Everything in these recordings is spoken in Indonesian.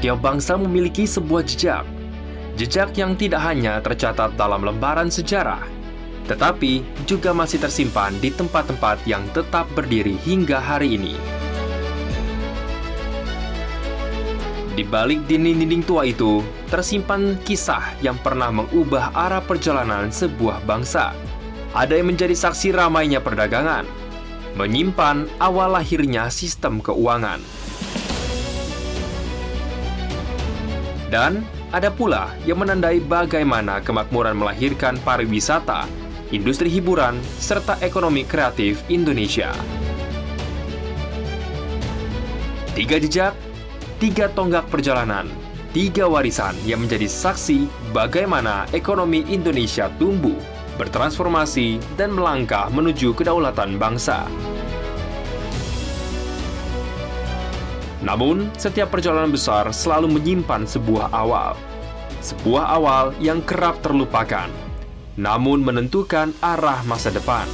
Setiap bangsa memiliki sebuah jejak. Jejak yang tidak hanya tercatat dalam lembaran sejarah, tetapi juga masih tersimpan di tempat-tempat yang tetap berdiri hingga hari ini. Di balik dinding-dinding tua itu, tersimpan kisah yang pernah mengubah arah perjalanan sebuah bangsa. Ada yang menjadi saksi ramainya perdagangan, menyimpan awal lahirnya sistem keuangan. Dan ada pula yang menandai bagaimana kemakmuran melahirkan pariwisata, industri hiburan, serta ekonomi kreatif Indonesia. 3 jejak, 3 tonggak perjalanan, 3 warisan yang menjadi saksi bagaimana ekonomi Indonesia tumbuh, bertransformasi, dan melangkah menuju kedaulatan bangsa. Namun, setiap perjalanan besar selalu menyimpan sebuah awal. Sebuah awal yang kerap terlupakan, namun menentukan arah masa depan.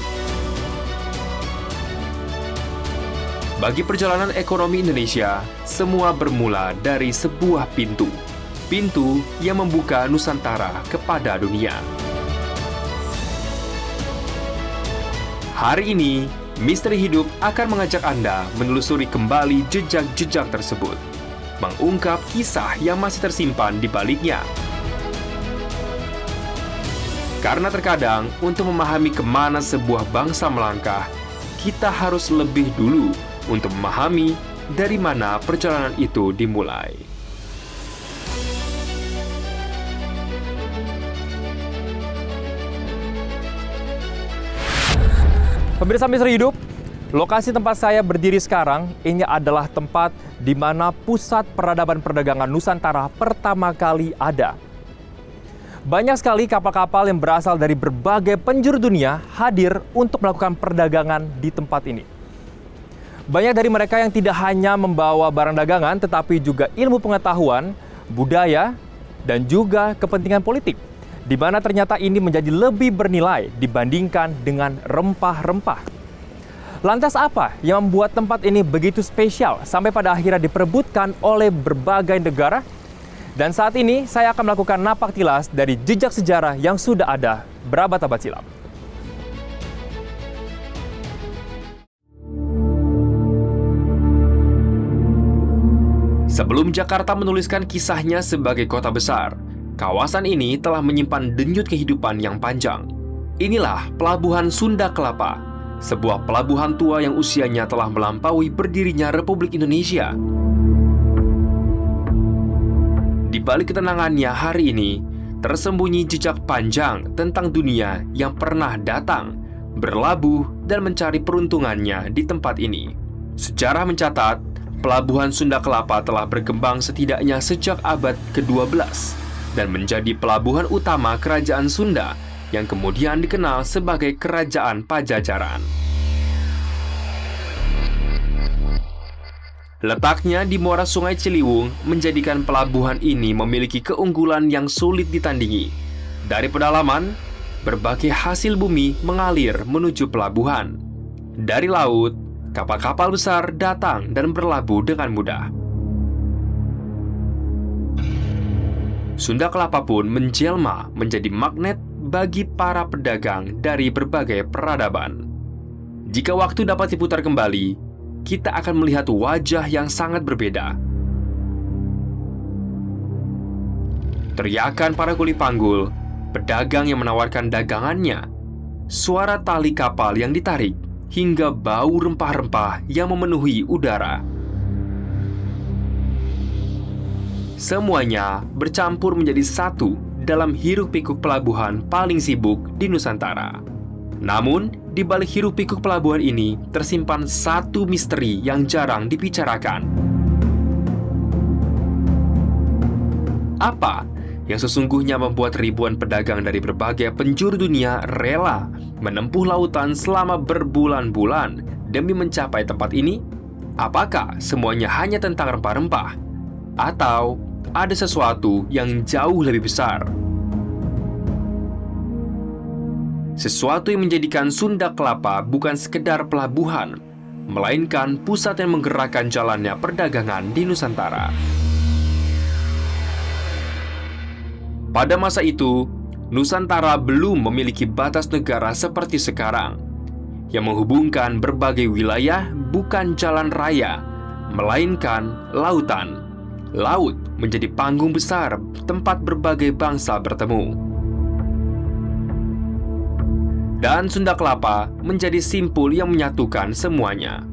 Bagi perjalanan ekonomi Indonesia, semua bermula dari sebuah pintu. Pintu yang membuka Nusantara kepada dunia. Hari ini, Misteri Hidup akan mengajak Anda menelusuri kembali jejak-jejak tersebut, mengungkap kisah yang masih tersimpan di baliknya. Karena terkadang, untuk memahami kemana sebuah bangsa melangkah, kita harus lebih dulu untuk memahami dari mana perjalanan itu dimulai. Pemirsa Misteri Hidup, lokasi tempat saya berdiri sekarang ini adalah tempat di mana pusat peradaban perdagangan Nusantara pertama kali ada. Banyak sekali kapal-kapal yang berasal dari berbagai penjuru dunia hadir untuk melakukan perdagangan di tempat ini. Banyak dari mereka yang tidak hanya membawa barang dagangan, tetapi juga ilmu pengetahuan, budaya, dan juga kepentingan politik, di mana ternyata ini menjadi lebih bernilai dibandingkan dengan rempah-rempah. Lantas apa yang membuat tempat ini begitu spesial sampai pada akhirnya diperebutkan oleh berbagai negara? Dan saat ini saya akan melakukan napak tilas dari jejak sejarah yang sudah ada berabad-abad silam. Sebelum Jakarta menuliskan kisahnya sebagai kota besar, kawasan ini telah menyimpan denyut kehidupan yang panjang. Inilah Pelabuhan Sunda Kelapa, sebuah pelabuhan tua yang usianya telah melampaui berdirinya Republik Indonesia. Di balik ketenangannya hari ini, tersembunyi jejak panjang tentang dunia yang pernah datang, berlabuh, dan mencari peruntungannya di tempat ini. Sejarah mencatat, Pelabuhan Sunda Kelapa telah berkembang setidaknya sejak abad ke-12 dan menjadi pelabuhan utama Kerajaan Sunda yang kemudian dikenal sebagai Kerajaan Pajajaran. Letaknya di muara Sungai Ciliwung menjadikan pelabuhan ini memiliki keunggulan yang sulit ditandingi. Dari pedalaman, berbagai hasil bumi mengalir menuju pelabuhan. Dari laut, kapal-kapal besar datang dan berlabuh dengan mudah. Sunda Kelapa pun menjelma menjadi magnet bagi para pedagang dari berbagai peradaban. Jika waktu dapat diputar kembali, kita akan melihat wajah yang sangat berbeda. Teriakan para kuli panggul, pedagang yang menawarkan dagangannya, suara tali kapal yang ditarik, hingga bau rempah-rempah yang memenuhi udara. Semuanya bercampur menjadi satu dalam hiruk-pikuk pelabuhan paling sibuk di Nusantara. Namun, di balik hiruk-pikuk pelabuhan ini tersimpan satu misteri yang jarang dibicarakan. Apa yang sesungguhnya membuat ribuan pedagang dari berbagai penjuru dunia rela menempuh lautan selama berbulan-bulan demi mencapai tempat ini? Apakah semuanya hanya tentang rempah-rempah? Atau ada sesuatu yang jauh lebih besar? Sesuatu yang menjadikan Sunda Kelapa bukan sekedar pelabuhan, melainkan pusat yang menggerakkan jalannya perdagangan di Nusantara. Pada masa itu, Nusantara belum memiliki batas negara seperti sekarang. Yang menghubungkan berbagai wilayah bukan jalan raya, melainkan lautan. Laut menjadi panggung besar tempat berbagai bangsa bertemu. Dan Sunda Kelapa menjadi simpul yang menyatukan semuanya.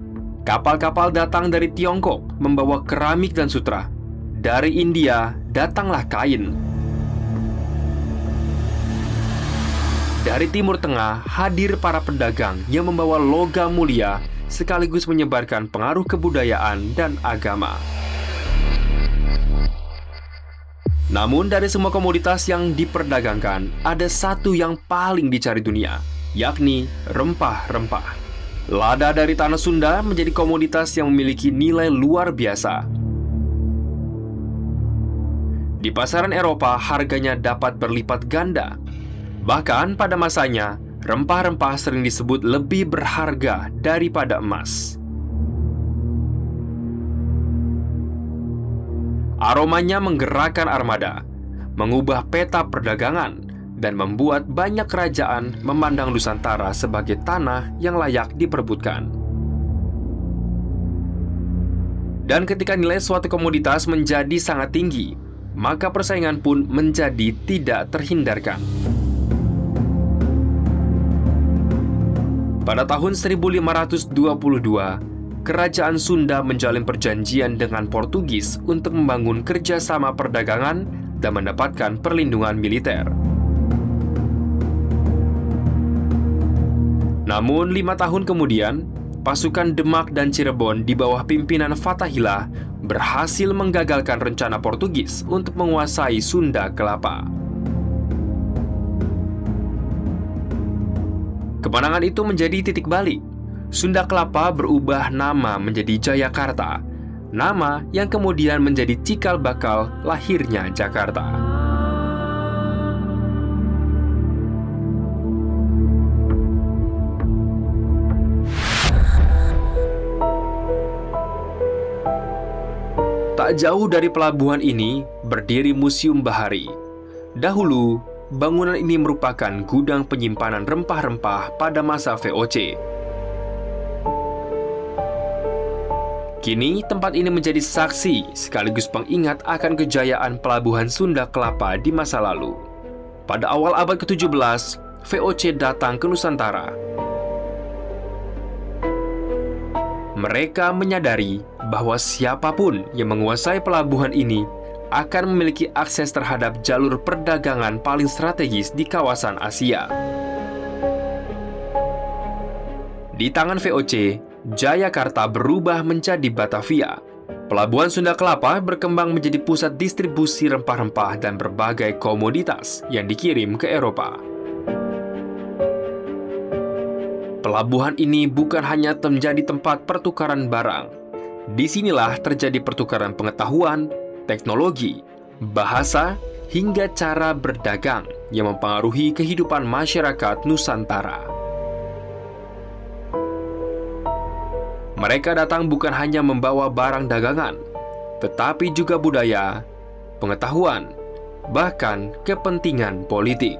Kapal-kapal datang dari Tiongkok membawa keramik dan sutra. Dari India datanglah kain. Dari Timur Tengah hadir para pedagang yang membawa logam mulia sekaligus menyebarkan pengaruh kebudayaan dan agama. Namun dari semua komoditas yang diperdagangkan, ada satu yang paling dicari dunia, yakni rempah-rempah. Lada dari tanah Sunda menjadi komoditas yang memiliki nilai luar biasa. Di pasaran Eropa, harganya dapat berlipat ganda. Bahkan pada masanya, rempah-rempah sering disebut lebih berharga daripada emas. Aromanya menggerakkan armada, mengubah peta perdagangan, dan membuat banyak kerajaan memandang Nusantara sebagai tanah yang layak diperebutkan. Dan ketika nilai suatu komoditas menjadi sangat tinggi, maka persaingan pun menjadi tidak terhindarkan. Pada tahun 1522, Kerajaan Sunda menjalin perjanjian dengan Portugis untuk membangun kerjasama perdagangan dan mendapatkan perlindungan militer. Namun 5 tahun kemudian, pasukan Demak dan Cirebon di bawah pimpinan Fathahillah berhasil menggagalkan rencana Portugis untuk menguasai Sunda Kelapa. Kemenangan itu menjadi titik balik. Sunda Kelapa berubah nama menjadi Jayakarta, nama yang kemudian menjadi cikal bakal lahirnya Jakarta. Tak jauh dari pelabuhan ini berdiri Museum Bahari. Dahulu, bangunan ini merupakan gudang penyimpanan rempah-rempah pada masa VOC. Kini, tempat ini menjadi saksi sekaligus pengingat akan kejayaan pelabuhan Sunda Kelapa di masa lalu. Pada awal abad ke-17, VOC datang ke Nusantara. Mereka menyadari bahwa siapapun yang menguasai pelabuhan ini akan memiliki akses terhadap jalur perdagangan paling strategis di kawasan Asia. Di tangan VOC, Jayakarta berubah menjadi Batavia. Pelabuhan Sunda Kelapa berkembang menjadi pusat distribusi rempah-rempah dan berbagai komoditas yang dikirim ke Eropa. Pelabuhan ini bukan hanya menjadi tempat pertukaran barang. Disinilah terjadi pertukaran pengetahuan, teknologi, bahasa, hingga cara berdagang yang mempengaruhi kehidupan masyarakat Nusantara. Mereka datang bukan hanya membawa barang dagangan, tetapi juga budaya, pengetahuan, bahkan kepentingan politik.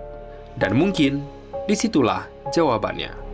Dan mungkin disitulah jawabannya.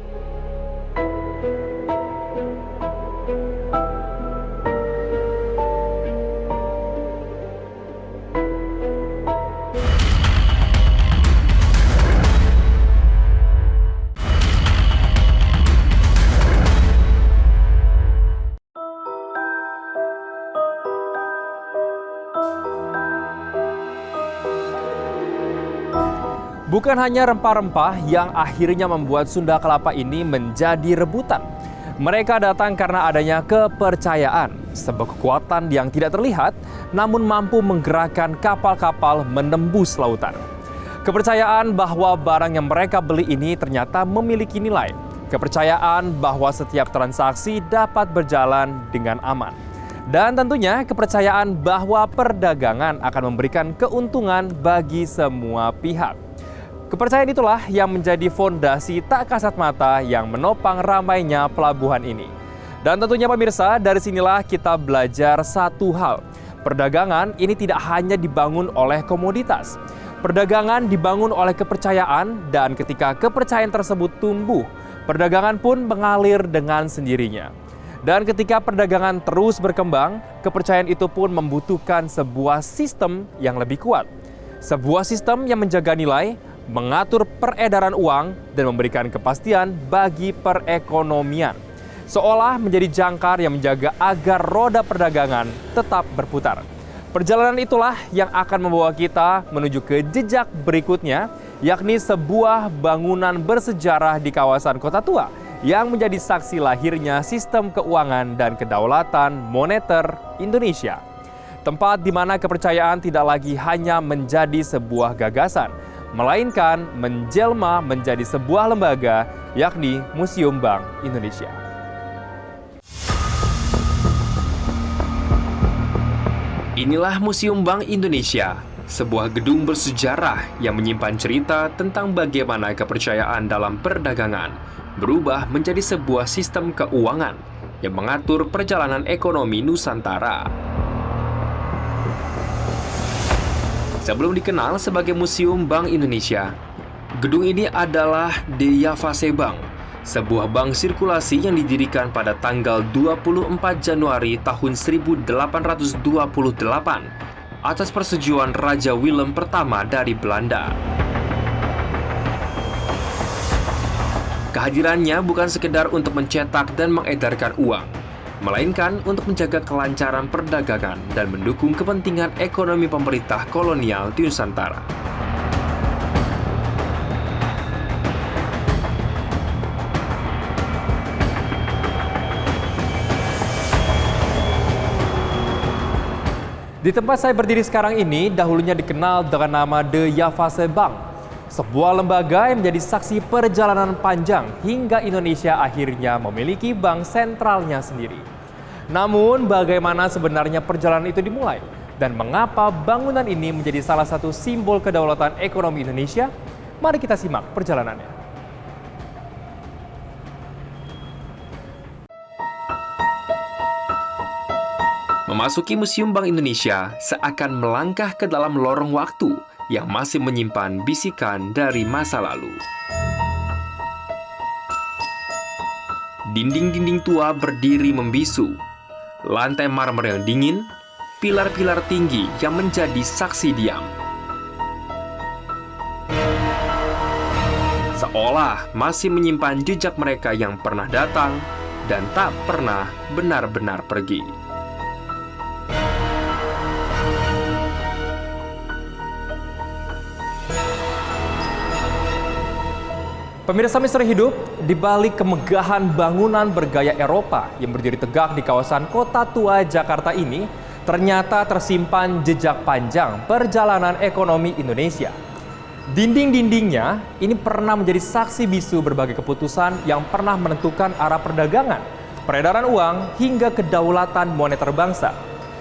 Bukan hanya rempah-rempah yang akhirnya membuat Sunda Kelapa ini menjadi rebutan. Mereka datang karena adanya kepercayaan, sebuah kekuatan yang tidak terlihat namun mampu menggerakkan kapal-kapal menembus lautan. Kepercayaan bahwa barang yang mereka beli ini ternyata memiliki nilai. Kepercayaan bahwa setiap transaksi dapat berjalan dengan aman. Dan tentunya kepercayaan bahwa perdagangan akan memberikan keuntungan bagi semua pihak. Kepercayaan itulah yang menjadi fondasi tak kasat mata yang menopang ramainya pelabuhan ini. Dan tentunya pemirsa, dari sinilah kita belajar satu hal. Perdagangan ini tidak hanya dibangun oleh komoditas. Perdagangan dibangun oleh kepercayaan dan ketika kepercayaan tersebut tumbuh, perdagangan pun mengalir dengan sendirinya. Dan ketika perdagangan terus berkembang, kepercayaan itu pun membutuhkan sebuah sistem yang lebih kuat. Sebuah sistem yang menjaga nilai, mengatur peredaran uang, dan memberikan kepastian bagi perekonomian. Seolah menjadi jangkar yang menjaga agar roda perdagangan tetap berputar. Perjalanan itulah yang akan membawa kita menuju ke jejak berikutnya, yakni sebuah bangunan bersejarah di kawasan Kota Tua yang menjadi saksi lahirnya sistem keuangan dan kedaulatan moneter Indonesia. Tempat di mana kepercayaan tidak lagi hanya menjadi sebuah gagasan, melainkan menjelma menjadi sebuah lembaga, yakni Museum Bank Indonesia. Inilah Museum Bank Indonesia, sebuah gedung bersejarah yang menyimpan cerita tentang bagaimana kepercayaan dalam perdagangan berubah menjadi sebuah sistem keuangan yang mengatur perjalanan ekonomi Nusantara. Sebelum dikenal sebagai Museum Bank Indonesia, gedung ini adalah De Javase Bank, sebuah bank sirkulasi yang didirikan pada tanggal 24 Januari tahun 1828 atas persetujuan Raja Willem pertama dari Belanda. Kehadirannya bukan sekedar untuk mencetak dan mengedarkan uang, melainkan untuk menjaga kelancaran perdagangan dan mendukung kepentingan ekonomi pemerintah kolonial di Nusantara. Di tempat saya berdiri sekarang ini, dahulunya dikenal dengan nama De Javase Bank, sebuah lembaga yang menjadi saksi perjalanan panjang hingga Indonesia akhirnya memiliki bank sentralnya sendiri. Namun, bagaimana sebenarnya perjalanan itu dimulai? Dan mengapa bangunan ini menjadi salah satu simbol kedaulatan ekonomi Indonesia? Mari kita simak perjalanannya. Memasuki Museum Bank Indonesia seakan melangkah ke dalam lorong waktu yang masih menyimpan bisikan dari masa lalu. Dinding-dinding tua berdiri membisu, lantai marmer yang dingin, pilar-pilar tinggi yang menjadi saksi diam. Seolah masih menyimpan jejak mereka yang pernah datang dan tak pernah benar-benar pergi. Pemirsa Misteri Hidup, di balik kemegahan bangunan bergaya Eropa yang berdiri tegak di kawasan Kota Tua Jakarta ini, ternyata tersimpan jejak panjang perjalanan ekonomi Indonesia. Dinding-dindingnya ini pernah menjadi saksi bisu berbagai keputusan yang pernah menentukan arah perdagangan, peredaran uang, hingga kedaulatan moneter bangsa.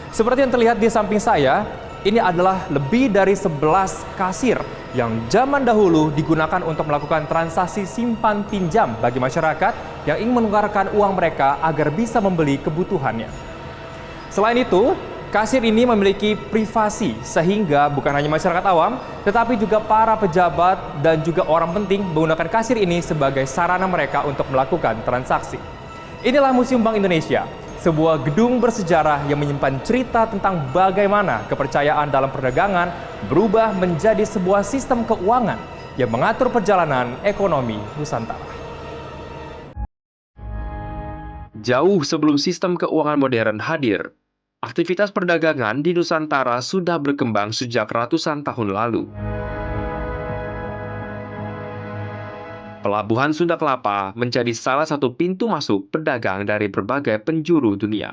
Seperti yang terlihat di samping saya, ini adalah lebih dari 11 kasir yang zaman dahulu digunakan untuk melakukan transaksi simpan pinjam bagi masyarakat yang ingin menukarkan uang mereka agar bisa membeli kebutuhannya. Selain itu, kasir ini memiliki privasi sehingga bukan hanya masyarakat awam, tetapi juga para pejabat dan juga orang penting menggunakan kasir ini sebagai sarana mereka untuk melakukan transaksi. Inilah Museum Bank Indonesia, sebuah gedung bersejarah yang menyimpan cerita tentang bagaimana kepercayaan dalam perdagangan berubah menjadi sebuah sistem keuangan yang mengatur perjalanan ekonomi Nusantara. Jauh sebelum sistem keuangan modern hadir, aktivitas perdagangan di Nusantara sudah berkembang sejak ratusan tahun lalu. Pelabuhan Sunda Kelapa menjadi salah satu pintu masuk pedagang dari berbagai penjuru dunia.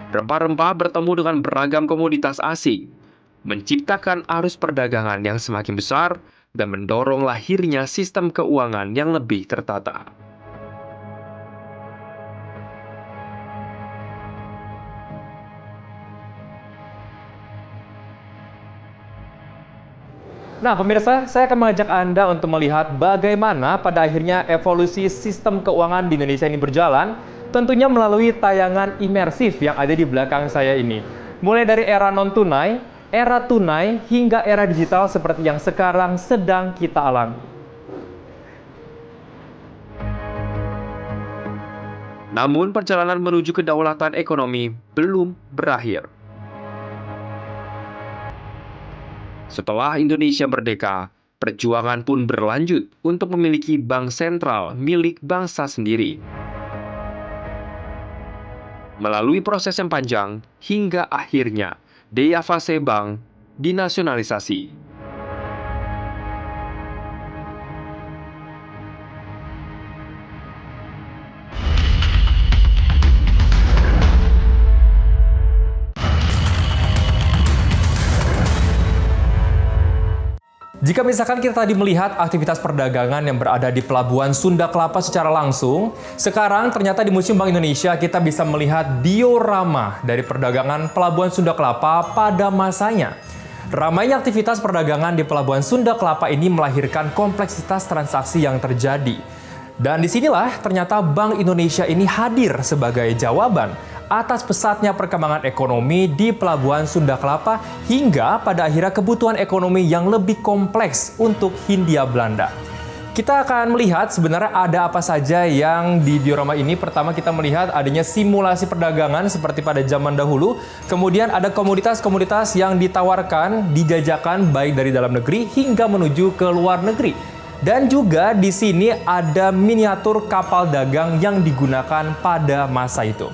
Rempah-rempah bertemu dengan beragam komoditas asing, menciptakan arus perdagangan yang semakin besar dan mendorong lahirnya sistem keuangan yang lebih tertata. Nah, pemirsa, saya akan mengajak Anda untuk melihat bagaimana pada akhirnya evolusi sistem keuangan di Indonesia ini berjalan, tentunya melalui tayangan imersif yang ada di belakang saya ini. Mulai dari era non-tunai, era tunai hingga era digital seperti yang sekarang sedang kita alami. Namun perjalanan menuju kedaulatan ekonomi belum berakhir. Setelah Indonesia merdeka, perjuangan pun berlanjut untuk memiliki bank sentral milik bangsa sendiri. Melalui proses yang panjang, hingga akhirnya Daya-Fase Bank dinasionalisasi. Jika misalkan kita tadi melihat aktivitas perdagangan yang berada di Pelabuhan Sunda Kelapa secara langsung, sekarang ternyata di Museum Bank Indonesia kita bisa melihat diorama dari perdagangan Pelabuhan Sunda Kelapa pada masanya. Ramainya aktivitas perdagangan di Pelabuhan Sunda Kelapa ini melahirkan kompleksitas transaksi yang terjadi. Dan disinilah ternyata Bank Indonesia ini hadir sebagai jawaban atas pesatnya perkembangan ekonomi di Pelabuhan Sunda Kelapa hingga pada akhirnya kebutuhan ekonomi yang lebih kompleks untuk Hindia Belanda. Kita akan melihat sebenarnya ada apa saja yang di diorama ini. Pertama kita melihat adanya simulasi perdagangan seperti pada zaman dahulu. Kemudian ada komoditas-komoditas yang ditawarkan, dijajakan baik dari dalam negeri hingga menuju ke luar negeri. Dan juga di sini ada miniatur kapal dagang yang digunakan pada masa itu.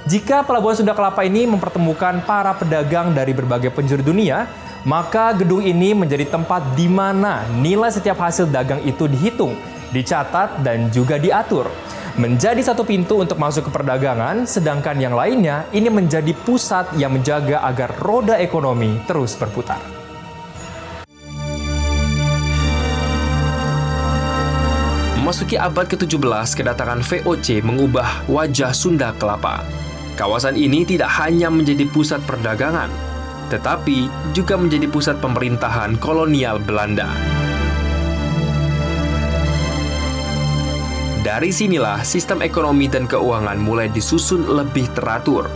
Jika Pelabuhan Sunda Kelapa ini mempertemukan para pedagang dari berbagai penjuru dunia, maka gedung ini menjadi tempat di mana nilai setiap hasil dagang itu dihitung, dicatat, dan juga diatur. Menjadi satu pintu untuk masuk ke perdagangan, sedangkan yang lainnya ini menjadi pusat yang menjaga agar roda ekonomi terus berputar. Memasuki abad ke-17, kedatangan VOC mengubah wajah Sunda Kelapa. Kawasan ini tidak hanya menjadi pusat perdagangan, tetapi juga menjadi pusat pemerintahan kolonial Belanda. Dari sinilah sistem ekonomi dan keuangan mulai disusun lebih teratur,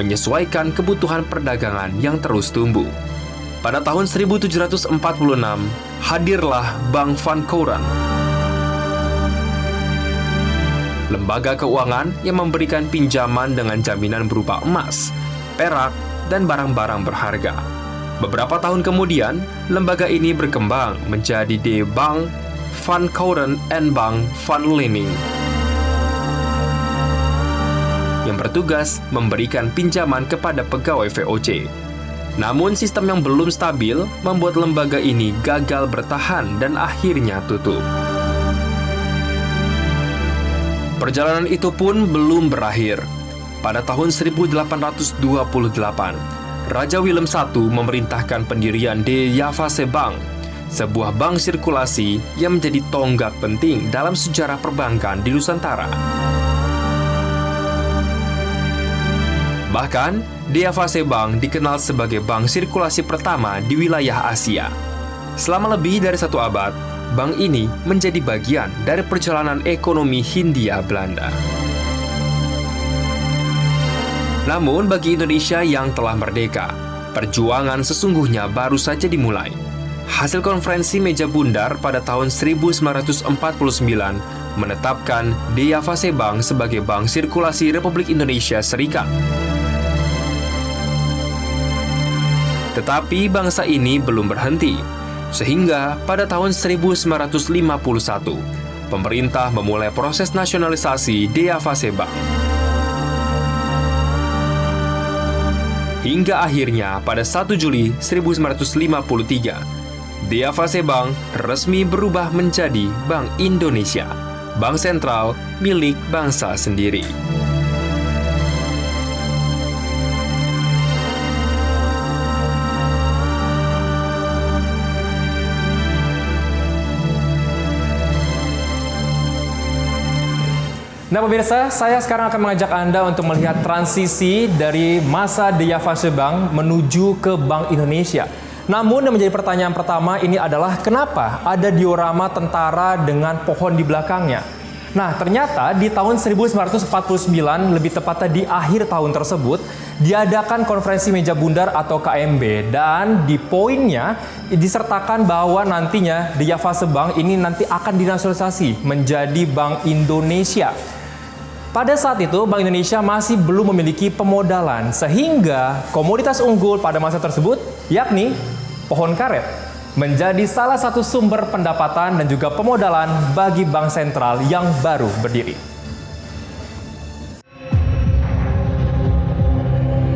menyesuaikan kebutuhan perdagangan yang terus tumbuh. Pada tahun 1746, hadirlah Bank Van Koren, lembaga keuangan yang memberikan pinjaman dengan jaminan berupa emas, perak, dan barang-barang berharga. Beberapa tahun kemudian, lembaga ini berkembang menjadi De Bank Van Koren en Bank van Lening, yang bertugas memberikan pinjaman kepada pegawai VOC. Namun sistem yang belum stabil membuat lembaga ini gagal bertahan dan akhirnya tutup. Perjalanan itu pun belum berakhir. Pada tahun 1828, Raja Willem I memerintahkan pendirian Daya-Fase Bank, sebuah bank sirkulasi yang menjadi tonggak penting dalam sejarah perbankan di Nusantara. Bahkan, Daya-Fase Bank dikenal sebagai bank sirkulasi pertama di wilayah Asia. Selama lebih dari 1 abad, bank ini menjadi bagian dari perjalanan ekonomi Hindia Belanda. Namun bagi Indonesia yang telah merdeka, perjuangan sesungguhnya baru saja dimulai. Hasil konferensi meja bundar pada tahun 1949 menetapkan Daya-Fase Bank sebagai bank sirkulasi Republik Indonesia Serikat. Tetapi bangsa ini belum berhenti. Sehingga pada tahun 1951, pemerintah memulai proses nasionalisasi Daya-Fase Bank. Hingga akhirnya pada 1 Juli 1953, Daya-Fase Bank resmi berubah menjadi Bank Indonesia, bank sentral milik bangsa sendiri. Nah pemirsa, saya sekarang akan mengajak Anda untuk melihat transisi dari masa Daya-Fase Bank menuju ke Bank Indonesia. Namun yang menjadi pertanyaan pertama ini adalah kenapa ada diorama tentara dengan pohon di belakangnya? Nah, ternyata di tahun 1949, lebih tepatnya di akhir tahun tersebut, diadakan konferensi meja bundar atau KMB, dan di poinnya disertakan bahwa nantinya The Javase Bank ini nanti akan dinasionalisasi menjadi Bank Indonesia. Pada saat itu, Bank Indonesia masih belum memiliki pemodalan, sehingga komoditas unggul pada masa tersebut, yakni pohon karet, menjadi salah satu sumber pendapatan dan juga pemodalan bagi bank sentral yang baru berdiri.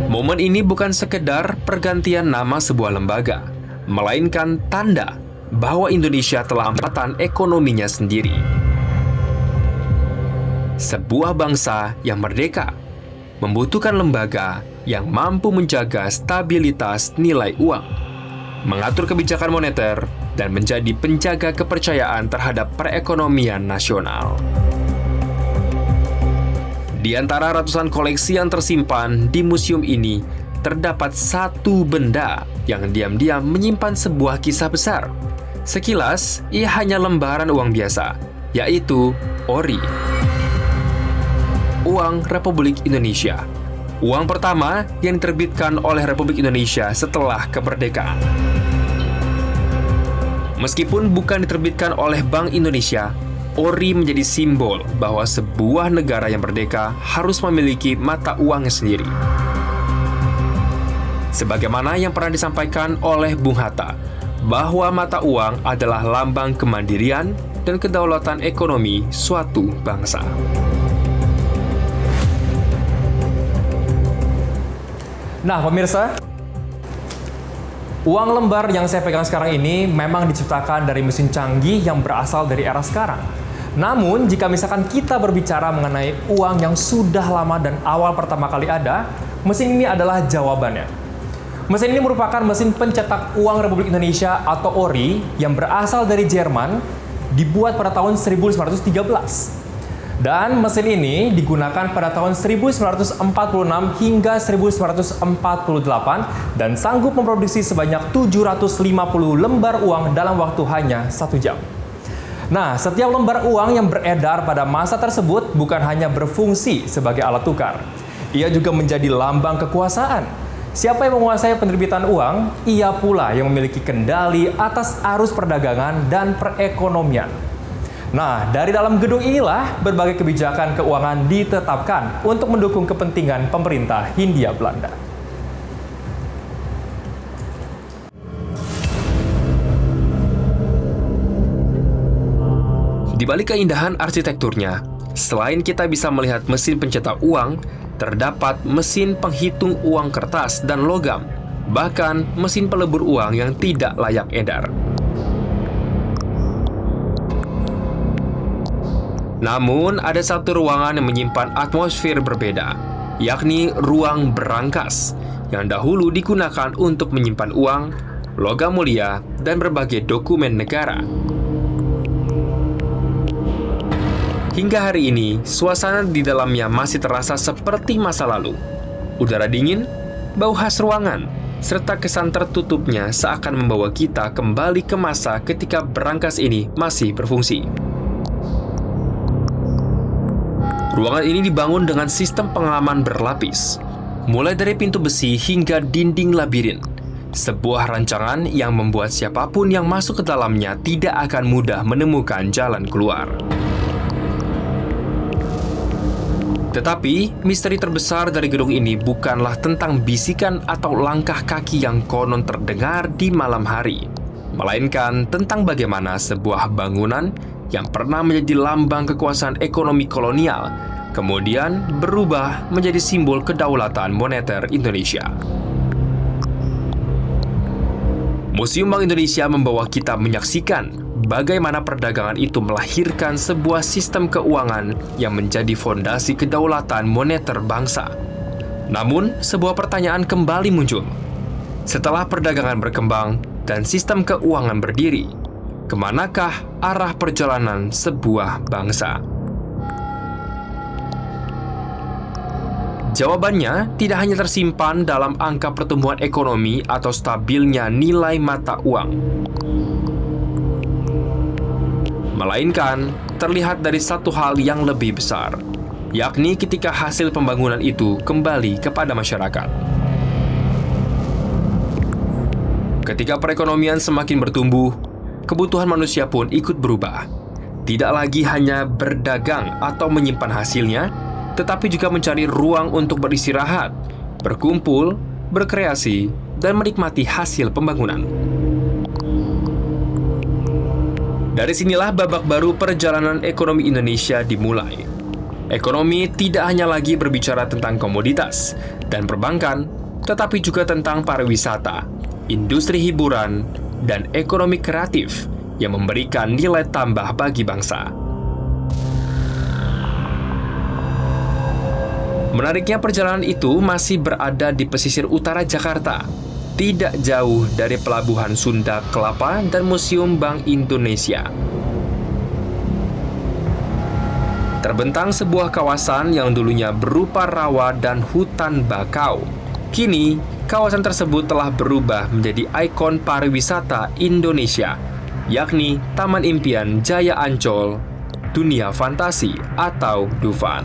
Momen ini bukan sekedar pergantian nama sebuah lembaga, melainkan tanda bahwa Indonesia telah menempatkan ekonominya sendiri. Sebuah bangsa yang merdeka membutuhkan lembaga yang mampu menjaga stabilitas nilai uang, mengatur kebijakan moneter, dan menjadi penjaga kepercayaan terhadap perekonomian nasional. Di antara ratusan koleksi yang tersimpan di museum ini, terdapat satu benda yang diam-diam menyimpan sebuah kisah besar. Sekilas, ia hanya lembaran uang biasa, yaitu ori. Uang Republik Indonesia. Uang pertama yang diterbitkan oleh Republik Indonesia setelah kemerdekaan. Meskipun bukan diterbitkan oleh Bank Indonesia, ori menjadi simbol bahwa sebuah negara yang merdeka harus memiliki mata uangnya sendiri. Sebagaimana yang pernah disampaikan oleh Bung Hatta, bahwa mata uang adalah lambang kemandirian dan kedaulatan ekonomi suatu bangsa. Nah, pemirsa, uang lembar yang saya pegang sekarang ini memang diciptakan dari mesin canggih yang berasal dari era sekarang. Namun, jika misalkan kita berbicara mengenai uang yang sudah lama dan awal pertama kali ada, mesin ini adalah jawabannya. Mesin ini merupakan mesin pencetak uang Republik Indonesia atau ORI yang berasal dari Jerman, dibuat pada tahun 1913. Dan mesin ini digunakan pada tahun 1946 hingga 1948 dan sanggup memproduksi sebanyak 750 lembar uang dalam waktu hanya 1 jam. Nah, setiap lembar uang yang beredar pada masa tersebut bukan hanya berfungsi sebagai alat tukar. Ia juga menjadi lambang kekuasaan. Siapa yang menguasai penerbitan uang, ia pula yang memiliki kendali atas arus perdagangan dan perekonomian. Nah, dari dalam gedung inilah berbagai kebijakan keuangan ditetapkan untuk mendukung kepentingan pemerintah Hindia Belanda. Di balik keindahan arsitekturnya, selain kita bisa melihat mesin pencetak uang, terdapat mesin penghitung uang kertas dan logam, bahkan mesin pelebur uang yang tidak layak edar. Namun, ada satu ruangan yang menyimpan atmosfer berbeda, yakni ruang berangkas, yang dahulu digunakan untuk menyimpan uang, logam mulia, dan berbagai dokumen negara. Hingga hari ini, suasana di dalamnya masih terasa seperti masa lalu. Udara dingin, bau khas ruangan, serta kesan tertutupnya seakan membawa kita kembali ke masa ketika berangkas ini masih berfungsi. Ruangan ini dibangun dengan sistem pengaman berlapis, mulai dari pintu besi hingga dinding labirin. Sebuah rancangan yang membuat siapapun yang masuk ke dalamnya tidak akan mudah menemukan jalan keluar. Tetapi, misteri terbesar dari gedung ini bukanlah tentang bisikan atau langkah kaki yang konon terdengar di malam hari, melainkan tentang bagaimana sebuah bangunan yang pernah menjadi lambang kekuasaan ekonomi kolonial, kemudian berubah menjadi simbol kedaulatan moneter Indonesia. Museum Bank Indonesia membawa kita menyaksikan bagaimana perdagangan itu melahirkan sebuah sistem keuangan yang menjadi fondasi kedaulatan moneter bangsa. Namun, sebuah pertanyaan kembali muncul. Setelah perdagangan berkembang dan sistem keuangan berdiri, kemanakah arah perjalanan sebuah bangsa? Jawabannya tidak hanya tersimpan dalam angka pertumbuhan ekonomi atau stabilnya nilai mata uang, melainkan terlihat dari satu hal yang lebih besar, yakni ketika hasil pembangunan itu kembali kepada masyarakat. Ketika perekonomian semakin bertumbuh, kebutuhan manusia pun ikut berubah. Tidak lagi hanya berdagang atau menyimpan hasilnya, tetapi juga mencari ruang untuk beristirahat, berkumpul, berkreasi, dan menikmati hasil pembangunan. Dari sinilah babak baru perjalanan ekonomi Indonesia dimulai. Ekonomi tidak hanya lagi berbicara tentang komoditas dan perbankan, tetapi juga tentang pariwisata, industri hiburan, dan ekonomi kreatif yang memberikan nilai tambah bagi bangsa. Menariknya, perjalanan itu masih berada di pesisir utara Jakarta, tidak jauh dari Pelabuhan Sunda Kelapa dan Museum Bank Indonesia. Terbentang sebuah kawasan yang dulunya berupa rawa dan hutan bakau. Kini, kawasan tersebut telah berubah menjadi ikon pariwisata Indonesia, yakni Taman Impian Jaya Ancol, Dunia Fantasi atau Dufan.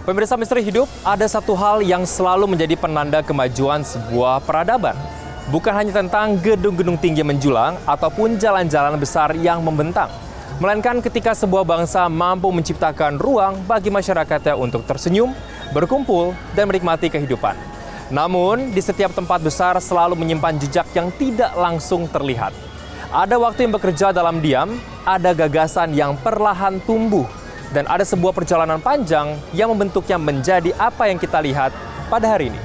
Pemirsa Misteri Hidup, ada satu hal yang selalu menjadi penanda kemajuan sebuah peradaban. Bukan hanya tentang gedung-gedung tinggi menjulang ataupun jalan-jalan besar yang membentang, melainkan ketika sebuah bangsa mampu menciptakan ruang bagi masyarakatnya untuk tersenyum, berkumpul, dan menikmati kehidupan. Namun, di setiap tempat besar selalu menyimpan jejak yang tidak langsung terlihat. Ada waktu yang bekerja dalam diam, ada gagasan yang perlahan tumbuh, dan ada sebuah perjalanan panjang yang membentuknya menjadi apa yang kita lihat pada hari ini.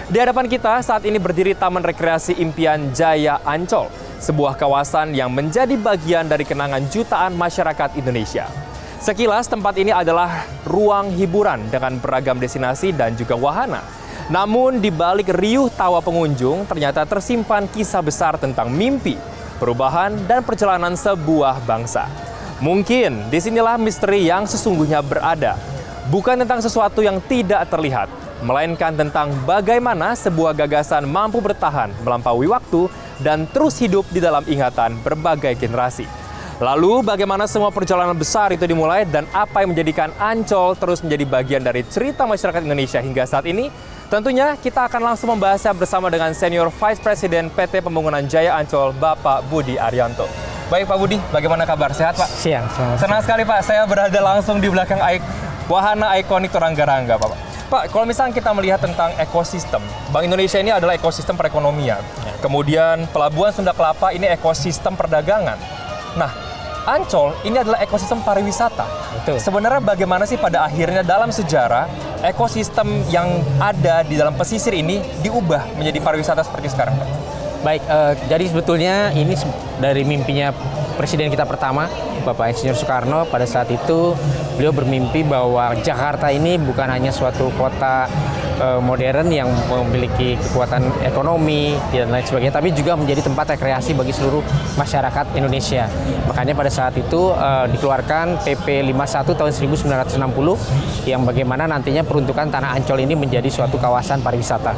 Di hadapan kita saat ini berdiri Taman Rekreasi Impian Jaya Ancol, sebuah kawasan yang menjadi bagian dari kenangan jutaan masyarakat Indonesia. Sekilas tempat ini adalah ruang hiburan dengan beragam destinasi dan juga wahana. Namun di balik riuh tawa pengunjung ternyata tersimpan kisah besar tentang mimpi, perubahan, dan perjalanan sebuah bangsa. Mungkin disinilah misteri yang sesungguhnya berada. Bukan tentang sesuatu yang tidak terlihat, melainkan tentang bagaimana sebuah gagasan mampu bertahan melampaui waktu dan terus hidup di dalam ingatan berbagai generasi. Lalu bagaimana semua perjalanan besar itu dimulai dan apa yang menjadikan Ancol terus menjadi bagian dari cerita masyarakat Indonesia hingga saat ini? Tentunya kita akan langsung membahasnya bersama dengan Senior Vice President PT Pembangunan Jaya Ancol, Bapak Budi Arianto. Baik Pak Budi, bagaimana kabar? Sehat Pak? Siang. Senang sekali Pak, saya berada langsung di belakang wahana ikonik Turangga-Rangga Pak. Pak, kalau misalnya kita melihat tentang ekosistem, Bank Indonesia ini adalah ekosistem perekonomian. Kemudian Pelabuhan Sunda Kelapa ini ekosistem perdagangan. Nah, Ancol ini adalah ekosistem pariwisata. Betul. Sebenarnya bagaimana sih pada akhirnya dalam sejarah ekosistem yang ada di dalam pesisir ini diubah menjadi pariwisata seperti sekarang Pak? Baik, jadi sebetulnya ini dari mimpinya Presiden kita pertama, Bapak Insinyur Soekarno. Pada saat itu beliau bermimpi bahwa Jakarta ini bukan hanya suatu kota modern yang memiliki kekuatan ekonomi dan lain sebagainya, tapi juga menjadi tempat rekreasi bagi seluruh masyarakat Indonesia. Makanya pada saat itu dikeluarkan PP 51 tahun 1960 yang bagaimana nantinya peruntukan Tanah Ancol ini menjadi suatu kawasan pariwisata.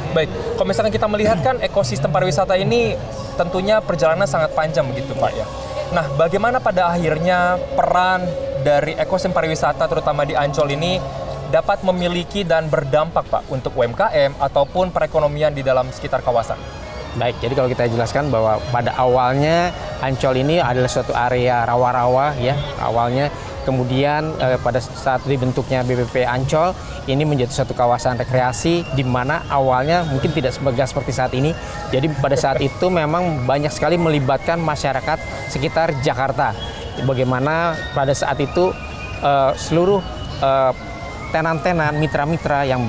Baik, kalau misalkan kita melihat kan ekosistem pariwisata ini tentunya perjalanan sangat panjang begitu Pak ya. Nah, bagaimana pada akhirnya peran dari ekosistem pariwisata terutama di Ancol ini dapat memiliki dan berdampak Pak untuk UMKM ataupun perekonomian di dalam sekitar kawasan? Baik, jadi kalau kita jelaskan bahwa pada awalnya Ancol ini adalah suatu area rawa-rawa ya awalnya. Kemudian pada saat dibentuknya BPP Ancol ini menjadi suatu kawasan rekreasi di mana awalnya mungkin tidak megah seperti saat ini. Jadi pada saat itu memang banyak sekali melibatkan masyarakat sekitar Jakarta. Bagaimana pada saat itu seluruh tenan-tenan, mitra-mitra yang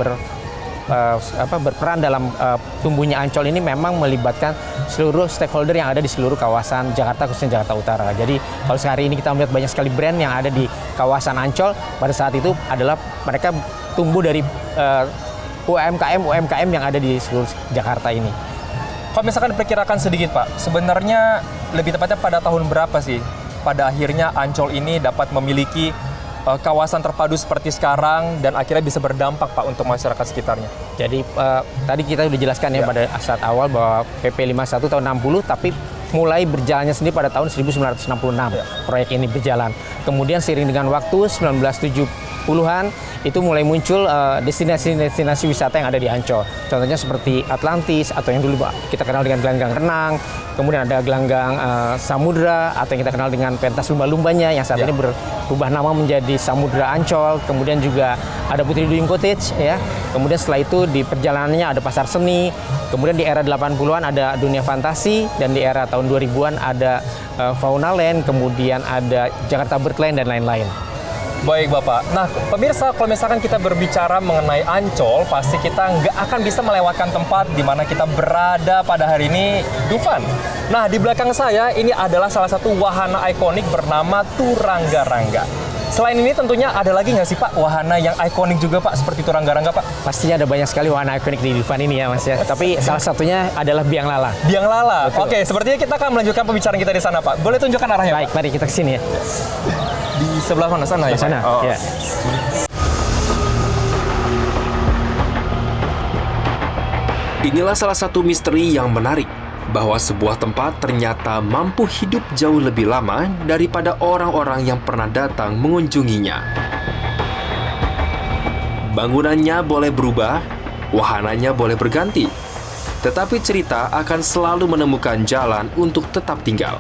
berperan dalam tumbuhnya Ancol ini memang melibatkan seluruh stakeholder yang ada di seluruh kawasan Jakarta, khususnya Jakarta Utara. Jadi kalau sehari ini kita melihat banyak sekali brand yang ada di kawasan Ancol, pada saat itu adalah mereka tumbuh dari UMKM yang ada di seluruh Jakarta ini. Kalau misalkan diperkirakan sedikit Pak, sebenarnya lebih tepatnya pada tahun berapa sih pada akhirnya Ancol ini dapat memiliki kawasan terpadu seperti sekarang dan akhirnya bisa berdampak Pak untuk masyarakat sekitarnya? Jadi tadi kita sudah jelaskan ya pada saat awal bahwa PP 51 tahun 60, tapi mulai berjalannya sendiri pada tahun 1966 proyek ini berjalan. Kemudian seiring dengan waktu 1970-an itu mulai muncul destinasi-destinasi wisata yang ada di Ancol. Contohnya seperti Atlantis atau yang dulu kita kenal dengan gelanggang renang, kemudian ada gelanggang samudra atau yang kita kenal dengan pentas lumba-lumbanya yang saat ini berubah nama menjadi Samudra Ancol. Kemudian juga ada Putri Duyung Cottage ya. Kemudian setelah itu di perjalanannya ada pasar seni. Kemudian di era 80-an ada dunia fantasi dan di era tahun 2000-an ada Fauna Land, kemudian ada Jakarta Birdland dan lain-lain. Baik Bapak. Nah pemirsa, kalau misalkan kita berbicara mengenai Ancol, pasti kita nggak akan bisa melewatkan tempat di mana kita berada pada hari ini, Dufan. Nah di belakang saya ini adalah salah satu wahana ikonik bernama Turangga-Rangga. Selain ini tentunya ada lagi nggak sih Pak wahana yang ikonik juga Pak seperti Turangga-Rangga Pak? Pastinya ada banyak sekali wahana ikonik di Dufan ini ya Mas ya. Tapi salah satunya adalah Biang Lala. Biang Lala. Betul. Oke, sepertinya kita akan melanjutkan pembicaraan kita di sana Pak. Boleh tunjukkan arahnya Baik, Pak? mari kita ke sini ya. Di sebelah mana sana ya? Di sana. Oh. Ya. Inilah salah satu misteri yang menarik, bahwa sebuah tempat ternyata mampu hidup jauh lebih lama daripada orang-orang yang pernah datang mengunjunginya. Bangunannya boleh berubah, wahananya boleh berganti, tetapi cerita akan selalu menemukan jalan untuk tetap tinggal.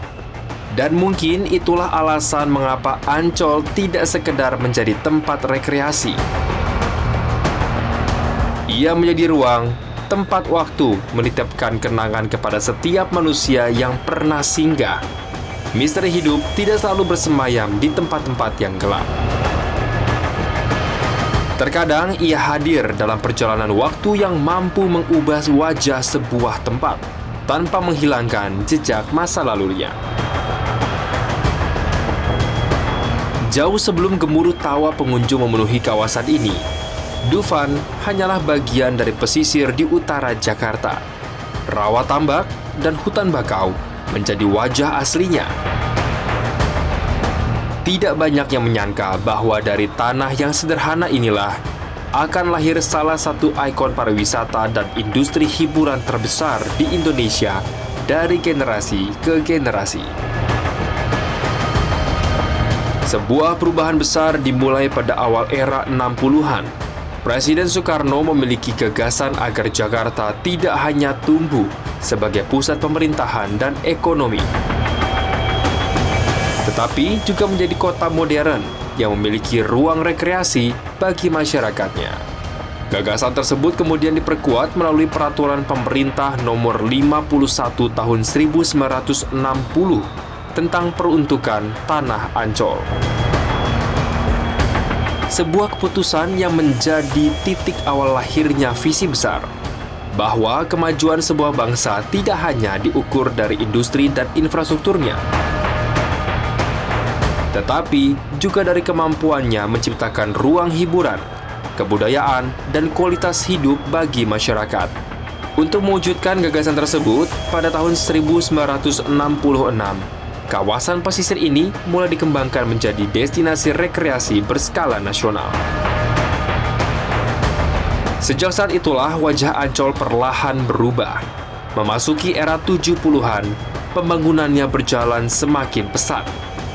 Dan mungkin itulah alasan mengapa Ancol tidak sekedar menjadi tempat rekreasi. Ia menjadi ruang, tempat waktu menitipkan kenangan kepada setiap manusia yang pernah singgah. Misteri hidup tidak selalu bersemayam di tempat-tempat yang gelap. Terkadang ia hadir dalam perjalanan waktu yang mampu mengubah wajah sebuah tempat tanpa menghilangkan jejak masa lalunya. Jauh sebelum gemuruh tawa pengunjung memenuhi kawasan ini, Dufan hanyalah bagian dari pesisir di utara Jakarta. Rawa tambak dan hutan bakau menjadi wajah aslinya. Tidak banyak yang menyangka bahwa dari tanah yang sederhana inilah akan lahir salah satu ikon pariwisata dan industri hiburan terbesar di Indonesia dari generasi ke generasi. Sebuah perubahan besar dimulai pada awal era 60-an. Presiden Soekarno memiliki gagasan agar Jakarta tidak hanya tumbuh sebagai pusat pemerintahan dan ekonomi, tetapi juga menjadi kota modern yang memiliki ruang rekreasi bagi masyarakatnya. Gagasan tersebut kemudian diperkuat melalui Peraturan Pemerintah Nomor 51 Tahun 1960 tentang peruntukan Tanah Ancol. Sebuah keputusan yang menjadi titik awal lahirnya visi besar, bahwa kemajuan sebuah bangsa tidak hanya diukur dari industri dan infrastrukturnya, tetapi juga dari kemampuannya menciptakan ruang hiburan, kebudayaan, dan kualitas hidup bagi masyarakat. Untuk mewujudkan gagasan tersebut, pada tahun 1966, kawasan pesisir ini mulai dikembangkan menjadi destinasi rekreasi berskala nasional. Sejak saat itulah wajah Ancol perlahan berubah. Memasuki era 70-an, pembangunannya berjalan semakin pesat.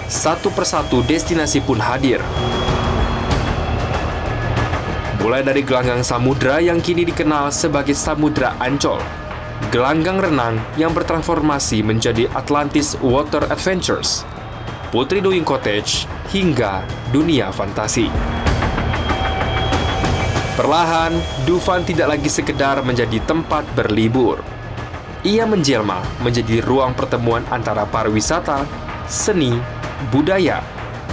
Satu persatu destinasi pun hadir. Mulai dari gelanggang samudra yang kini dikenal sebagai Samudra Ancol, gelanggang renang yang bertransformasi menjadi Atlantis Water Adventures, Putri Duyung Cottage, hingga dunia fantasi. Perlahan, Dufan tidak lagi sekedar menjadi tempat berlibur. Ia menjelma menjadi ruang pertemuan antara pariwisata, seni, budaya,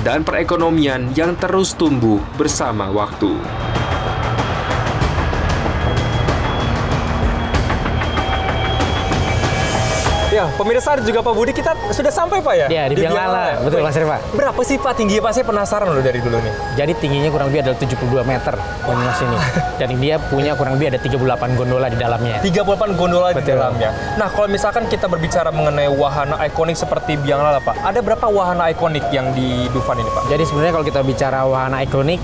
dan perekonomian yang terus tumbuh bersama waktu. Ya, Ya, pemirsa dan juga Pak Budi, kita sudah sampai Pak ya? Ya, di Biang Lala. Betul Mas Reva. Berapa sih Pak tingginya Pak? Saya penasaran loh dari dulu nih. Jadi tingginya kurang lebih adalah 72 meter Mas ini. Dan dia punya kurang lebih ada 38 gondola di dalamnya. 38 gondola di Betul. dalamnya. Nah, kalau misalkan kita berbicara mengenai wahana ikonik seperti Biang Lala Pak, ada berapa wahana ikonik yang di Dufan ini Pak? Jadi sebenarnya kalau kita bicara wahana ikonik,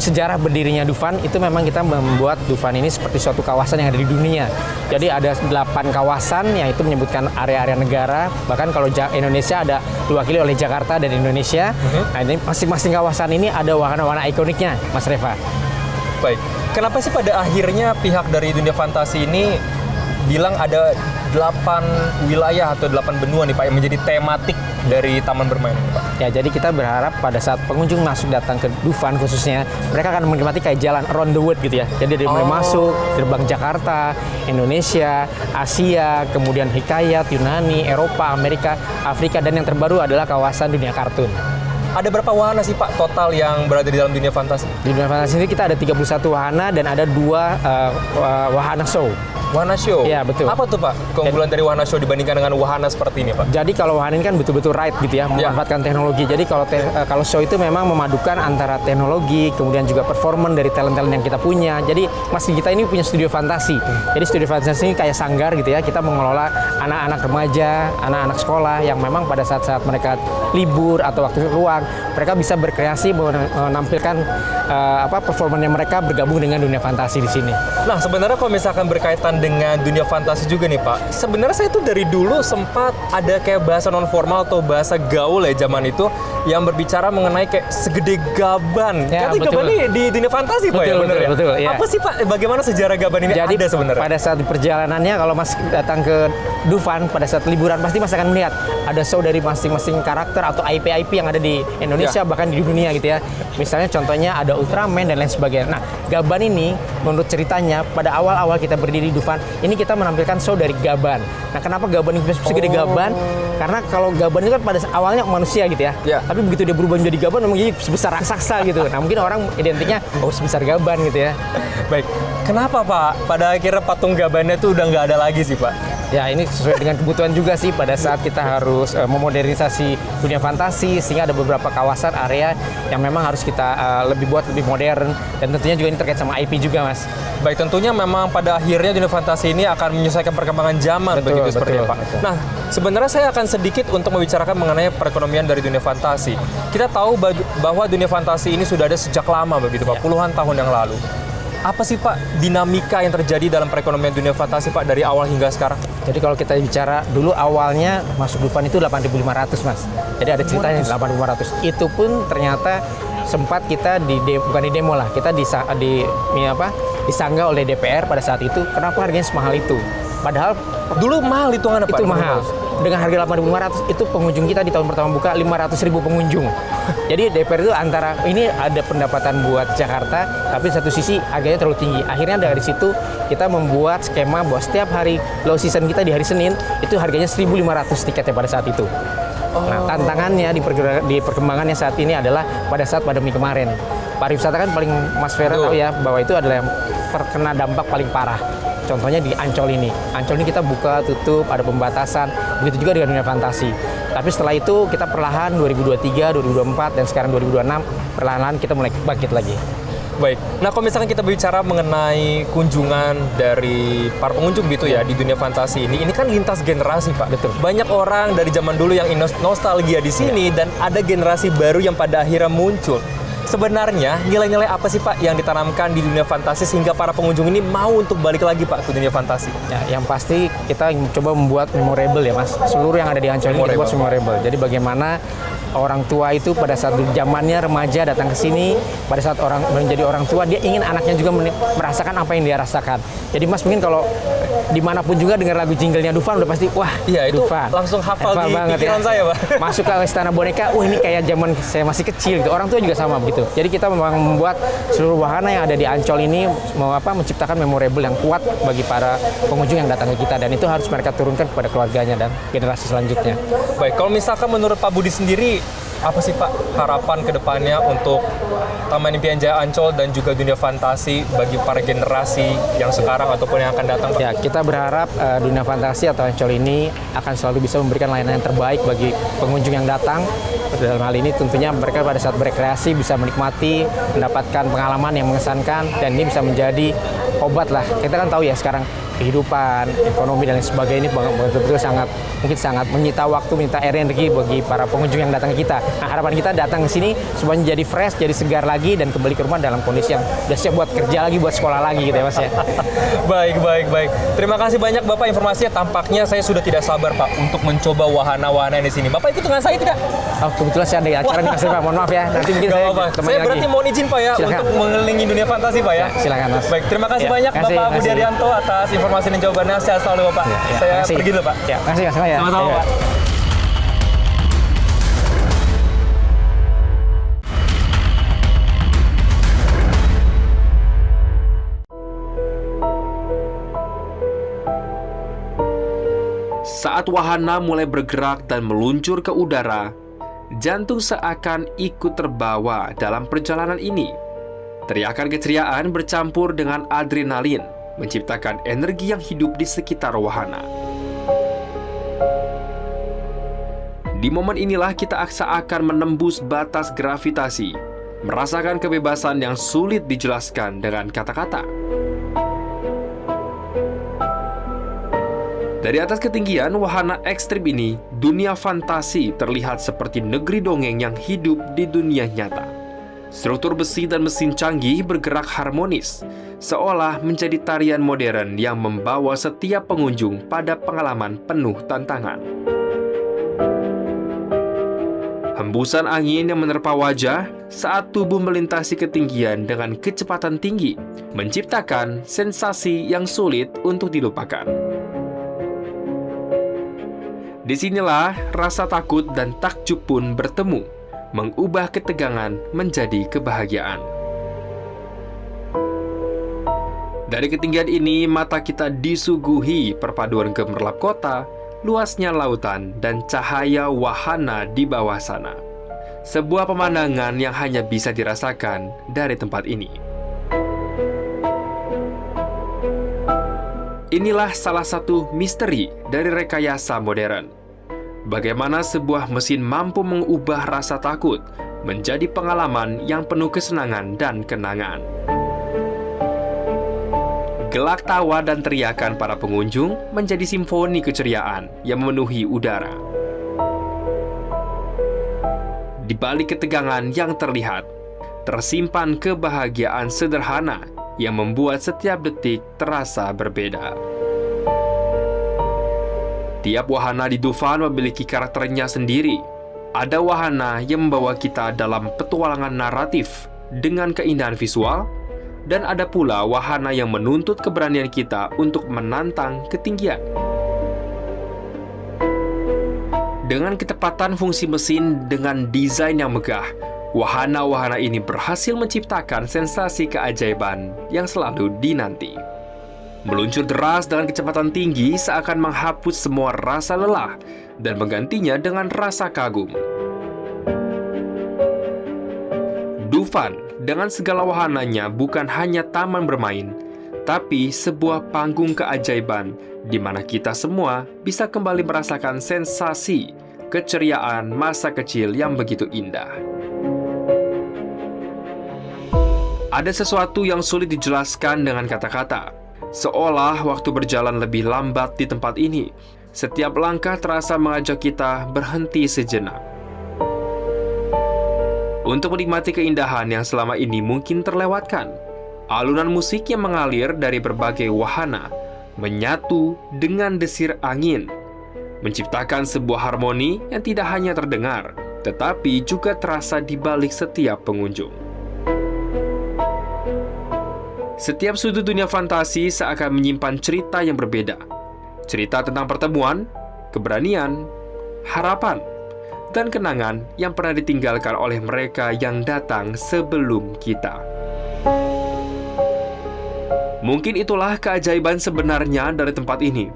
sejarah berdirinya Dufan itu memang kita membuat Dufan ini seperti suatu kawasan yang ada di dunia. Jadi ada 8 kawasan yang itu menyebutkan area-area negara. Bahkan kalau Indonesia ada diwakili oleh Jakarta dan Indonesia. Nah, ini masing-masing kawasan ini ada wahana-wahana ikoniknya, Mas Reva. Baik. Kenapa sih pada akhirnya pihak dari dunia fantasi ini bilang ada 8 wilayah atau 8 benua nih Pak yang menjadi tematik dari taman bermain ini Pak? Ya, jadi kita berharap pada saat pengunjung masuk datang ke Dufan khususnya, mereka akan menikmati kayak jalan around the world gitu ya. Jadi dari mulai masuk, gerbang Jakarta, Indonesia, Asia, kemudian Hikayat, Yunani, Eropa, Amerika, Afrika, dan yang terbaru adalah kawasan dunia kartun. Ada berapa wahana sih Pak total yang berada di dalam dunia fantasi? Di dunia fantasi ini kita ada 31 wahana dan ada 2 wahana show. Wahana show? Iya, betul. Apa tuh Pak keunggulan dari wahana show dibandingkan dengan wahana seperti ini Pak? Jadi kalau wahana ini kan betul-betul ride gitu ya, memanfaatkan teknologi. Jadi kalau show itu memang memadukan antara teknologi, kemudian juga performan dari talent-talent yang kita punya. Jadi masih kita ini punya studio fantasi. Jadi studio fantasi ini kayak sanggar gitu ya. Kita mengelola anak-anak remaja, anak-anak sekolah yang memang pada saat-saat mereka libur atau waktu luang, mereka bisa berkreasi menampilkan performannya mereka bergabung dengan dunia fantasi di sini. Nah, sebenarnya kalau misalkan berkaitan dengan dunia fantasi juga nih Pak, sebenarnya saya tuh dari dulu sempat ada kayak bahasa non formal atau bahasa gaul ya zaman itu yang berbicara mengenai kayak segede gaban. Ya, Karena gaban ini di dunia fantasi Pak ya, bener ya? Betul, ya. Apa sih Pak, bagaimana sejarah gaban ini Jadi ada sebenarnya? pada saat di perjalanannya kalau Mas datang ke Dufan pada saat liburan pasti Mas akan melihat ada show dari masing-masing karakter atau IP yang ada di Indonesia bahkan di dunia gitu ya. Misalnya contohnya ada Ultraman dan lain sebagainya. Nah, gaban ini menurut ceritanya pada awal-awal kita berdiri di Dufan, ini kita menampilkan show dari gaban. Nah, kenapa gaban ini segede gaban? Karena kalau gaban itu kan pada awalnya manusia gitu ya. Tapi begitu dia berubah menjadi gaban memang jadi sebesar raksasa gitu. Nah, mungkin orang identiknya sebesar gaban gitu ya. Baik. Kenapa Pak pada akhirnya patung gabannya tuh udah nggak ada lagi sih Pak? Ya, ini sesuai dengan kebutuhan juga sih pada saat kita harus memodernisasi dunia fantasi sehingga ada beberapa kawasan area yang memang harus kita lebih modern dan tentunya juga ini terkait sama IP juga Mas. Baik, tentunya memang pada akhirnya dunia fantasi ini akan menyesuaikan perkembangan zaman begitu seperti Pak. Betul. Nah, sebenarnya saya akan sedikit untuk membicarakan mengenai perekonomian dari dunia fantasi. Kita tahu bahwa dunia fantasi ini sudah ada sejak lama begitu Pak, puluhan tahun yang lalu. Apa sih Pak dinamika yang terjadi dalam perekonomian dunia fantasi Pak dari awal hingga sekarang? Jadi kalau kita bicara dulu awalnya masuk Dufan itu 8.500 Mas. Jadi ada ceritanya 8.500. Itu pun ternyata sempat kita bukan di demo lah, kita disanggah oleh DPR pada saat itu. Kenapa harganya semahal itu? Padahal dulu mahal hitungannya Pak. Itu mahal. Dengan harga 8.500 itu pengunjung kita di tahun pertama buka 500.000 pengunjung. Jadi DPR itu antara ini ada pendapatan buat Jakarta, tapi satu sisi harganya terlalu tinggi. Akhirnya dari situ kita membuat skema bahwa setiap hari low season kita di hari Senin itu harganya 1.500 tiketnya pada saat itu. Nah, tantangannya di perkembangannya saat ini adalah pada saat pandemi kemarin. Pariwisata kan paling Mas Vera tahu ya bahwa itu adalah yang terkena dampak paling parah. Contohnya di Ancol ini. Ancol ini kita buka, tutup, ada pembatasan. Begitu juga dengan dunia fantasi. Tapi setelah itu kita perlahan 2023, 2024, dan sekarang 2026 perlahan-lahan kita mulai bangkit lagi. Baik. Nah, kalau misalkan kita bicara mengenai kunjungan dari para pengunjung gitu ya di dunia fantasi ini kan lintas generasi Pak. Betul. Banyak orang dari zaman dulu yang nostalgia di sini dan ada generasi baru yang pada akhirnya muncul. Sebenarnya nilai-nilai apa sih Pak yang ditanamkan di dunia fantasi sehingga para pengunjung ini mau untuk balik lagi Pak ke dunia fantasi? Ya, yang pasti kita coba membuat memorable ya Mas. Seluruh yang ada di Ancol ini kita buat memorable. Jadi bagaimana orang tua itu pada saat zamannya remaja datang ke sini, pada saat orang menjadi orang tua dia ingin anaknya juga merasakan apa yang dia rasakan. Jadi Mas mungkin kalau dimanapun juga dengar lagu jinglenya Dufan udah pasti wah iya, itu Dufan. Langsung hafal di pikiran saya Pak. Masuk ke Istana Boneka, ini kayak zaman saya masih kecil gitu. Orang tua juga sama begitu. Jadi kita memang membuat seluruh wahana yang ada di Ancol ini menciptakan memorable yang kuat bagi para pengunjung yang datang ke kita dan itu harus mereka turunkan kepada keluarganya dan generasi selanjutnya. Baik, kalau misalkan menurut Pak Budi sendiri apa sih Pak harapan kedepannya untuk Taman Impian Jaya Ancol dan juga dunia fantasi bagi para generasi yang sekarang ataupun yang akan datang Pak? Ya, kita berharap dunia fantasi atau Ancol ini akan selalu bisa memberikan layanan yang terbaik bagi pengunjung yang datang. Dalam hal ini tentunya mereka pada saat berekreasi bisa menikmati, mendapatkan pengalaman yang mengesankan, dan ini bisa menjadi obat lah. Kita kan tahu ya sekarang kehidupan, ekonomi dan lain sebagainya ini betul-betul mungkin sangat menyita waktu, menyita energi bagi para pengunjung yang datang ke kita. Nah, harapan kita datang ke sini semuanya jadi fresh, jadi segar lagi dan kembali ke rumah dalam kondisi yang udah siap buat kerja lagi, buat sekolah lagi gitu ya Mas ya. Baik. Terima kasih banyak Bapak informasinya. Tampaknya saya sudah tidak sabar Pak untuk mencoba wahana-wahana di sini. Bapak ikut dengan saya tidak? Oh, kebetulan saya ada acara nih Mas Pak. Mohon maaf ya. Nanti mungkin Gak apa-apa. Saya berarti mohon izin Pak ya untuk mengelilingi dunia fantasi Pak ya. Silakan Mas. Baik, terima kasih banyak Bapak Budi Arianto atas informasi dan jawabannya. Sehat selalu Bapak. Saya pergi dulu Pak. Ya, makasih Mas ya. Sama-sama Pak. Saat wahana mulai bergerak dan meluncur ke udara, jantung seakan ikut terbawa dalam perjalanan ini. Teriakan keceriaan bercampur dengan adrenalin, menciptakan energi yang hidup di sekitar wahana. Di momen inilah kita seakan menembus batas gravitasi, merasakan kebebasan yang sulit dijelaskan dengan kata-kata. Dari atas ketinggian wahana ekstrim ini, dunia fantasi terlihat seperti negeri dongeng yang hidup di dunia nyata. Struktur besi dan mesin canggih bergerak harmonis, seolah menjadi tarian modern yang membawa setiap pengunjung pada pengalaman penuh tantangan. Hembusan angin yang menerpa wajah saat tubuh melintasi ketinggian dengan kecepatan tinggi, menciptakan sensasi yang sulit untuk dilupakan. Disinilah rasa takut dan takjub pun bertemu, mengubah ketegangan menjadi kebahagiaan. Dari ketinggian ini, mata kita disuguhi perpaduan gemerlap kota, luasnya lautan, dan cahaya wahana di bawah sana. Sebuah pemandangan yang hanya bisa dirasakan dari tempat ini. Inilah salah satu misteri dari rekayasa modern. Bagaimana sebuah mesin mampu mengubah rasa takut menjadi pengalaman yang penuh kesenangan dan kenangan. Gelak tawa dan teriakan para pengunjung menjadi simfoni keceriaan yang memenuhi udara. Di balik ketegangan yang terlihat, tersimpan kebahagiaan sederhana yang membuat setiap detik terasa berbeda. Tiap wahana di Dufan memiliki karakternya sendiri. Ada wahana yang membawa kita dalam petualangan naratif dengan keindahan visual, dan ada pula wahana yang menuntut keberanian kita untuk menantang ketinggian. Dengan ketepatan fungsi mesin dengan desain yang megah, wahana-wahana ini berhasil menciptakan sensasi keajaiban yang selalu dinanti. Meluncur deras dengan kecepatan tinggi seakan menghapus semua rasa lelah dan menggantinya dengan rasa kagum. Dufan dengan segala wahananya bukan hanya taman bermain, tapi sebuah panggung keajaiban di mana kita semua bisa kembali merasakan sensasi keceriaan masa kecil yang begitu indah. Ada sesuatu yang sulit dijelaskan dengan kata-kata. Seolah waktu berjalan lebih lambat di tempat ini. Setiap langkah terasa mengajak kita berhenti sejenak untuk menikmati keindahan yang selama ini mungkin terlewatkan. Alunan musik yang mengalir dari berbagai wahana menyatu dengan desir angin, menciptakan sebuah harmoni yang tidak hanya terdengar, tetapi juga terasa di balik setiap pengunjung. Setiap sudut dunia fantasi seakan menyimpan cerita yang berbeda. Cerita tentang pertemuan, keberanian, harapan, dan kenangan yang pernah ditinggalkan oleh mereka yang datang sebelum kita. Mungkin itulah keajaiban sebenarnya dari tempat ini.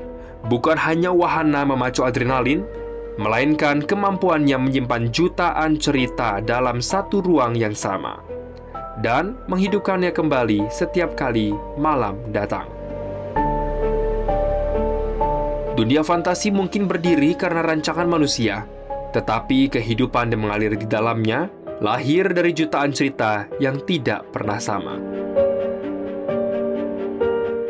Bukan hanya wahana memacu adrenalin, melainkan kemampuannya menyimpan jutaan cerita dalam satu ruang yang sama dan menghidupkannya kembali setiap kali malam datang. Dunia fantasi mungkin berdiri karena rancangan manusia, tetapi kehidupan yang mengalir di dalamnya lahir dari jutaan cerita yang tidak pernah sama.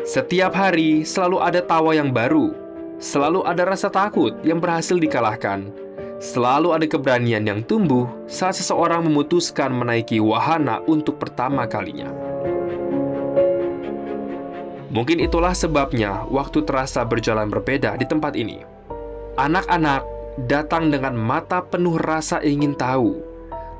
Setiap hari selalu ada tawa yang baru, selalu ada rasa takut yang berhasil dikalahkan, selalu ada keberanian yang tumbuh saat seseorang memutuskan menaiki wahana untuk pertama kalinya. Mungkin itulah sebabnya waktu terasa berjalan berbeda di tempat ini. Anak-anak datang dengan mata penuh rasa ingin tahu.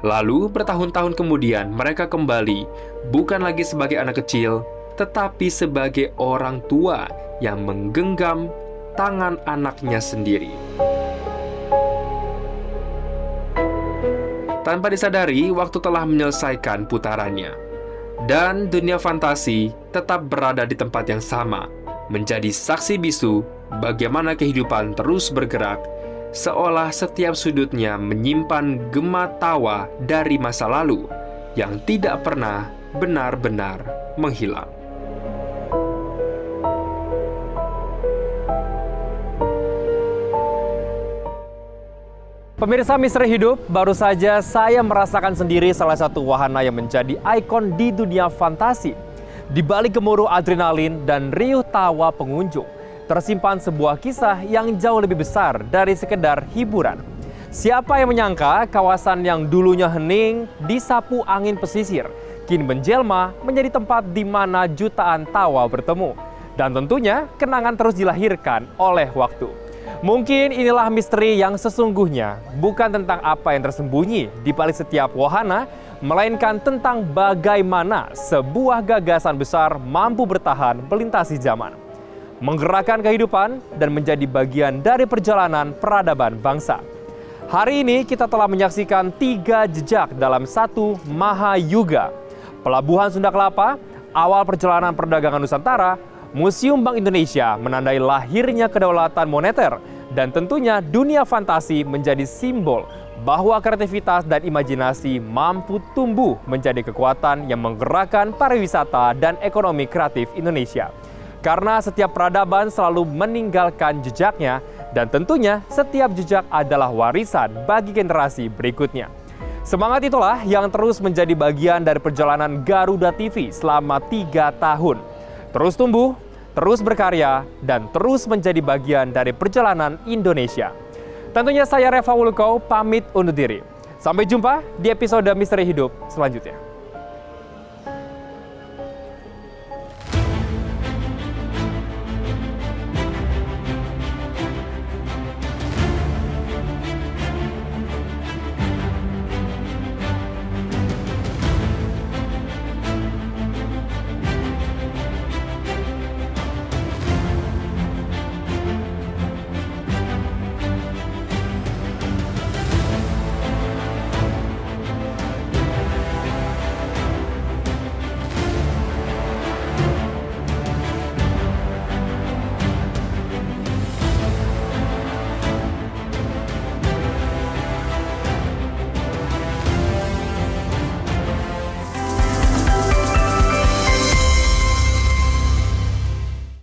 Lalu bertahun-tahun kemudian mereka kembali bukan lagi sebagai anak kecil, tetapi sebagai orang tua yang menggenggam tangan anaknya sendiri. Tanpa disadari, waktu telah menyelesaikan putarannya. Dan dunia fantasi tetap berada di tempat yang sama, menjadi saksi bisu bagaimana kehidupan terus bergerak, seolah setiap sudutnya menyimpan gema tawa dari masa lalu yang tidak pernah benar-benar menghilang. Pemirsa Misteri Hidup, baru saja saya merasakan sendiri salah satu wahana yang menjadi ikon di dunia fantasi. Di balik gemuruh adrenalin dan riuh tawa pengunjung, tersimpan sebuah kisah yang jauh lebih besar dari sekedar hiburan. Siapa yang menyangka kawasan yang dulunya hening disapu angin pesisir, kini menjelma menjadi tempat di mana jutaan tawa bertemu. Dan tentunya kenangan terus dilahirkan oleh waktu. Mungkin inilah misteri yang sesungguhnya, bukan tentang apa yang tersembunyi di balik setiap wahana, melainkan tentang bagaimana sebuah gagasan besar mampu bertahan melintasi zaman, menggerakkan kehidupan, dan menjadi bagian dari perjalanan peradaban bangsa. Hari ini kita telah menyaksikan 3 jejak dalam satu Mahayuga. Pelabuhan Sunda Kelapa, awal perjalanan perdagangan Nusantara, Museum Bank Indonesia menandai lahirnya kedaulatan moneter, dan tentunya dunia fantasi menjadi simbol bahwa kreativitas dan imajinasi mampu tumbuh menjadi kekuatan yang menggerakkan pariwisata dan ekonomi kreatif Indonesia. Karena setiap peradaban selalu meninggalkan jejaknya, dan tentunya setiap jejak adalah warisan bagi generasi berikutnya. Semangat itulah yang terus menjadi bagian dari perjalanan Garuda TV selama 3 tahun. Terus tumbuh, terus berkarya, dan terus menjadi bagian dari perjalanan Indonesia. Tentunya saya Reva Wuluko pamit undur diri. Sampai jumpa di episode Misteri Hidup selanjutnya.